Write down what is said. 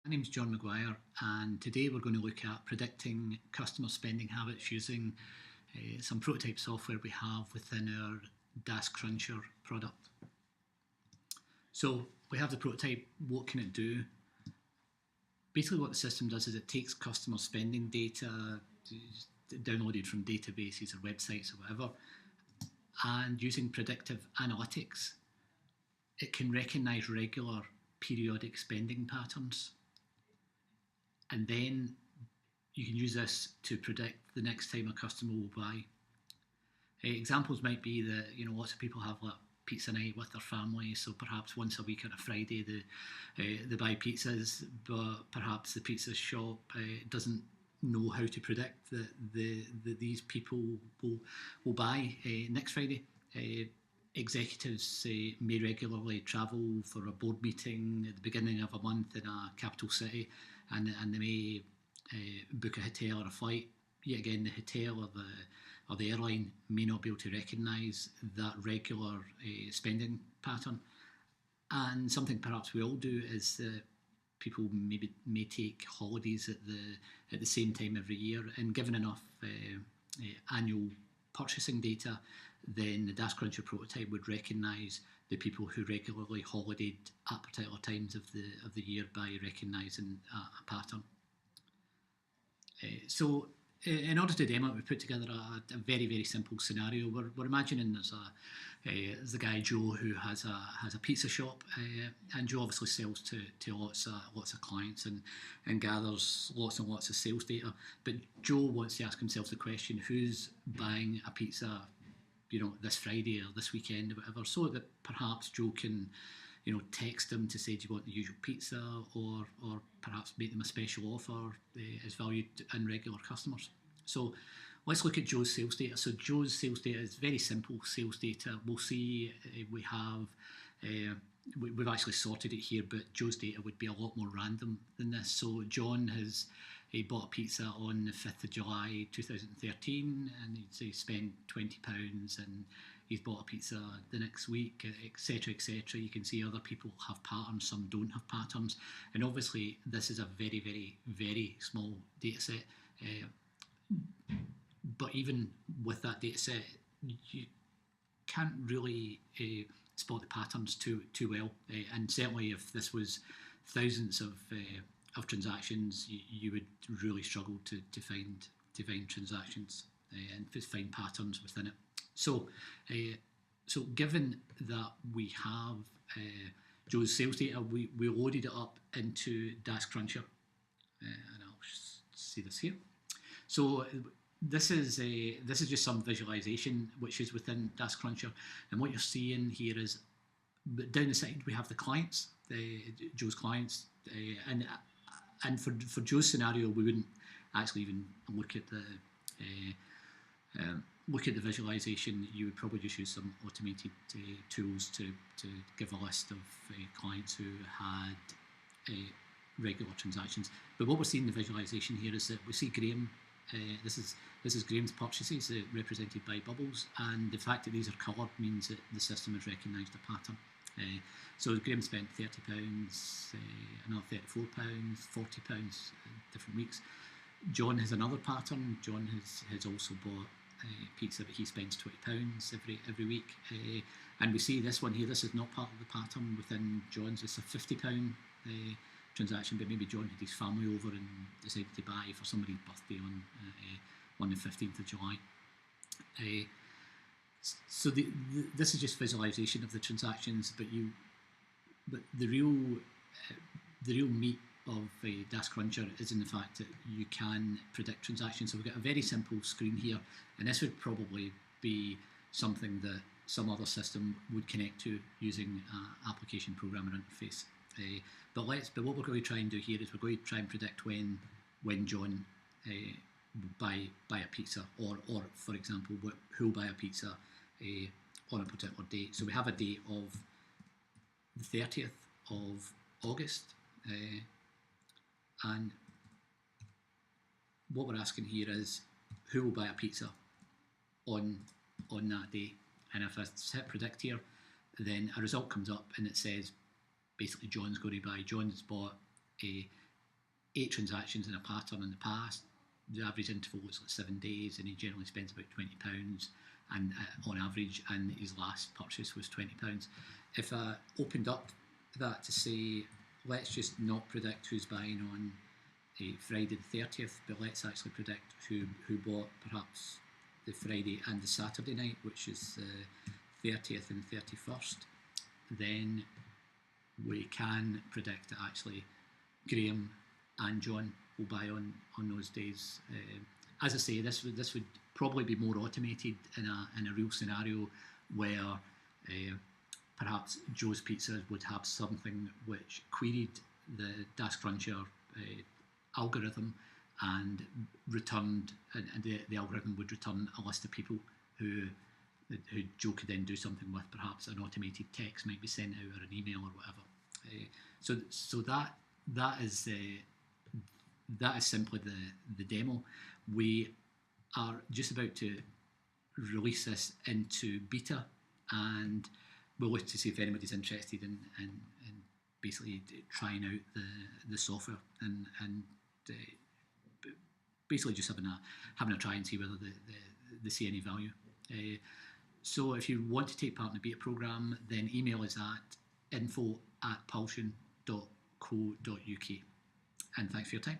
My name's John Maguire, and today we're going to look at predicting customer spending habits using some prototype software we have within our DasCruncher product. So we have the prototype. What can it do? Basically what the system does is it takes customer spending data downloaded from databases or websites or whatever, and using predictive analytics, it can recognise regular periodic spending patterns. And then you can use this to predict the next time a customer will buy. Examples might be that lots of people have like pizza night with their family, so perhaps once a week on a Friday they buy pizzas, but perhaps the pizza shop doesn't know how to predict that these people will buy next Friday. Executives may regularly travel for a board meeting at the beginning of a month in a capital city, and they may book a hotel or a flight. Yet again, the hotel or the airline may not be able to recognise that regular spending pattern. And something perhaps we all do is that people may take holidays at the same time every year, and given enough annual purchasing data, then the DasCruncher prototype would recognise the people who regularly holidayed at particular times of the year by recognising a pattern. So in order to demo it, we put together a very, very simple scenario. We're imagining there's a guy Joe who has a pizza shop, and Joe obviously sells to lots of clients and gathers lots and lots of sales data. But Joe wants to ask himself the question: who's buying a pizza, this Friday or this weekend or whatever, so that perhaps Joe can, text them to say, do you want the usual pizza, or perhaps make them a special offer as valued and regular customers. So let's look at Joe's sales data. So Joe's sales data is very simple sales data. We'll see we have, we've actually sorted it here, but Joe's data would be a lot more random than this. So John has bought a pizza on the 5th of July 2013, and he spent £20, and he's bought a pizza the next week, etc, etc. You can see other people have patterns, some don't have patterns, and obviously this is a very, very, very small data set. But even with that data set, you can't really spot the patterns too well, and certainly if this was thousands of transactions, you would really struggle to find transactions and to find patterns within it. So given that we have Joe's sales data, we loaded it up into DasCruncher, and I'll see this here. So this is just some visualization which is within DasCruncher, and what you're seeing here is down the side we have the clients, Joe's clients, and for Joe's scenario we wouldn't actually even look at the visualization. You would probably just use some automated tools to give a list of clients who had regular transactions. But what we're seeing in the visualization here is that we see Graham. This is Graham's purchases represented by bubbles, and the fact that these are coloured means that the system has recognised a pattern. So Graham spent £30, another £34, £40 different weeks. John has another pattern. John has also bought pizza, but he spends £20 every week. And we see this one here. This is not part of the pattern within John's. It's a £50 transaction, but maybe John had his family over and decided to buy for somebody's birthday on the 15th of July. So this is just visualization of the transactions, but the real meat of DasCruncher is in the fact that you can predict transactions. So we've got a very simple screen here, and this would probably be something that some other system would connect to using an application programmer interface. But what we're going to try and do here is we're going to try and predict when John will buy a pizza, or for example, who'll buy a pizza on a particular date. So we have a date of the 30th of August, and what we're asking here is who will buy a pizza on that day. And if I hit predict here, then a result comes up and it says basically John's going to buy. John's bought 8 transactions in a pattern in the past. The average interval was like 7 days, and he generally spends about £20 and on average, and his last purchase was £20. If I opened up that to say, let's just not predict who's buying on Friday the 30th, but let's actually predict who bought perhaps the Friday and the Saturday night, which is the 30th and 31st, then we can predict that actually Graham and John will buy on those days. As I say, this would probably be more automated in a real scenario where perhaps Joe's Pizza would have something which queried the DasCruncher algorithm and returned, and the algorithm would return a list of people who Joe could then do something with. Perhaps an automated text might be sent out, or an email, or whatever. So that is simply the demo. We are just about to release this into beta, and we'll look to see if anybody's interested in basically trying out the software and basically just having a try and see whether they see any value. So if you want to take part in the beta program, then email us at info@pulsion.co.uk. And thanks for your time.